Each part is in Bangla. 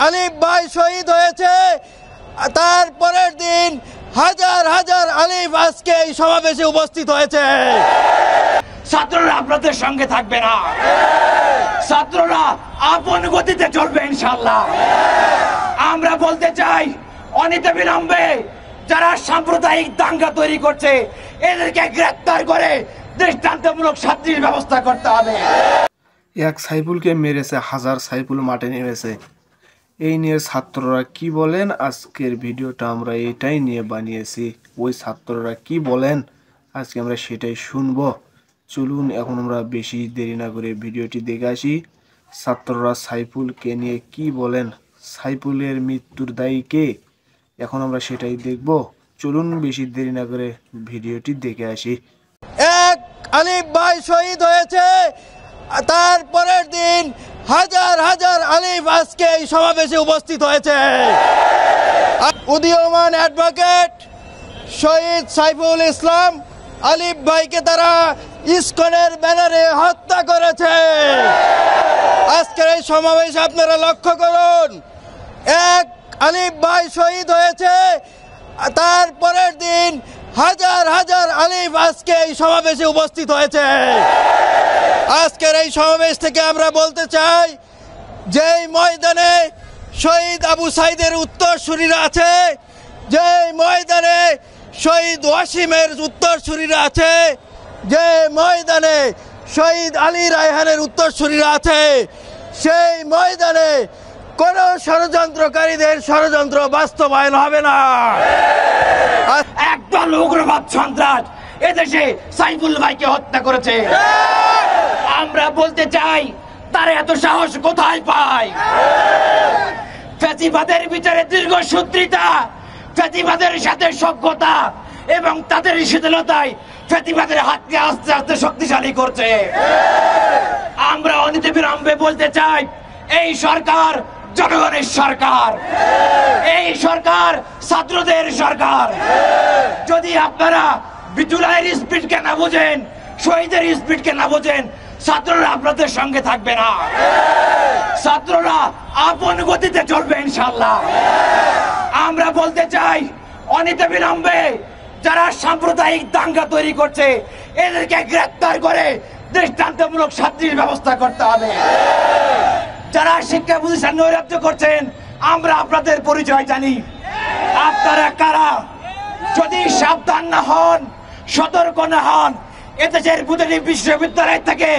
আলিফ ভাই শহীদ হয়েছে, তার পরের দিন হাজার হাজার আলিফ আজকে এই সমাবেশে উপস্থিত হয়েছে। ছাত্ররা আপনাদের সঙ্গে থাকবে না, ছাত্ররা আপন গতিতে চলবে ইনশাআল্লাহ। আমরা বলতে চাই, অনিতে বিলম্বে যারা সাম্প্রদায়িক দাঙ্গা তৈরি করছে এদেরকে গ্রেফতার করে দৃষ্টান্তমূলক শাস্তির ব্যবস্থা করতে হবে। এক সাইফুলকে মেরেছে, হাজার সাইফুল মাঠে নেমেছে। এই নিয়ে ছাত্ররা কি বলেন, আজকের ভিডিওটা আমরা এটাই নিয়ে বানিয়েছি। ওই ছাত্ররা কি বলেন আজকে আমরা সেটাই শুনবো। চলুন এখন আমরা বেশি দেরি না করে ভিডিওটি দেখে আসি। ছাত্ররা সাইফুলকে নিয়ে কি বলেন, সাইফুলের মৃত্যুর দায়ী কে, এখন আমরা সেটাই দেখব। চলুন বেশি দেরি না করে ভিডিওটি দেখে আসি। এক আলিফ ভাই শহীদ হয়েছে, তার পরের দিন হাজার হাজার আলিফ আজকে এই সমাবেশে উপস্থিত হয়েছে। উদীয়মান অ্যাডভোকেট শহীদ সাইফুল ইসলাম আলিফ ভাইকে তারা ইসকনের ব্যানারে হত্যা করেছে। আজকের এই সমাবেশ আপনারা লক্ষ্য করুন, এক আলিফ ভাই শহীদ হয়েছে, তার পরের দিন হাজার হাজার আলিফ আজকে এই সমাবেশে উপস্থিত হয়েছে। আজকের এই সমাবেশ থেকে আমরা বলতে চাই, যেই ময়দানে শহীদ আবু সাইদের উত্তরসূরিরা আছে, যেই ময়দানে শহীদ ওয়াসিমের উত্তরসূরিরা আছে, যে ময়দানে শহীদ আলী রায়হানের উত্তরসূরিরা আছে, সেই ময়দানে কোন ষড়যন্ত্রকারীদের ষড়যন্ত্র বাস্তবায়ন হবে না। একদল উগ্রবাদ সন্ত্রাস এদেশে সাইফুল ভাইকে হত্যা করেছে। আমরা বলতে চাই, তারা এত সাহস কোথায় পায়? ফ্যাসিবাদের বিচারে দীর্ঘসূত্রিতা, ফ্যাসিবাদের সাথে সভ্যতা এবং তাদের শিথিলতায় ফ্যাসিবাদের হাতকে আস্তে আস্তে শক্তিশালী করছে। আমরা অনিতে বিলম্বে বলতে চাই, এই সরকার জনগণের সরকার, এই সরকার ছাত্রদের সরকার। যদি আপনারা বিজুলাইয়ের স্পিডকে না বোঝেন, শহীদের স্পিডকে না বোঝেন, ছাত্ররা আপনাদের সঙ্গে থাকবে না, ছাত্ররা আপন গতিতে চলবে ইনশাআল্লাহ। আমরা বলতে চাই, অনিতে বিলম্বে যারা সাম্প্রদায়িক দাঙ্গা তৈরি করছে এদেরকে গ্রেফতার করে দৃষ্টান্তমূলক শাস্তির ব্যবস্থা করতে হবে। যারা শিক্ষা প্রতিষ্ঠান নৈরাজ্য করছেন, আমরা আপনাদের পরিচয় জানি, আপনারা কারা। যদি সাবধান না হন, সতর্ক না হন, এদেশের প্রতিটি বিশ্ববিদ্যালয় থেকে,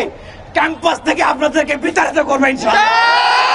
ক্যাম্পাস থেকে আপনাদেরকে বিতাড়িত করবে ইনশাআল্লাহ।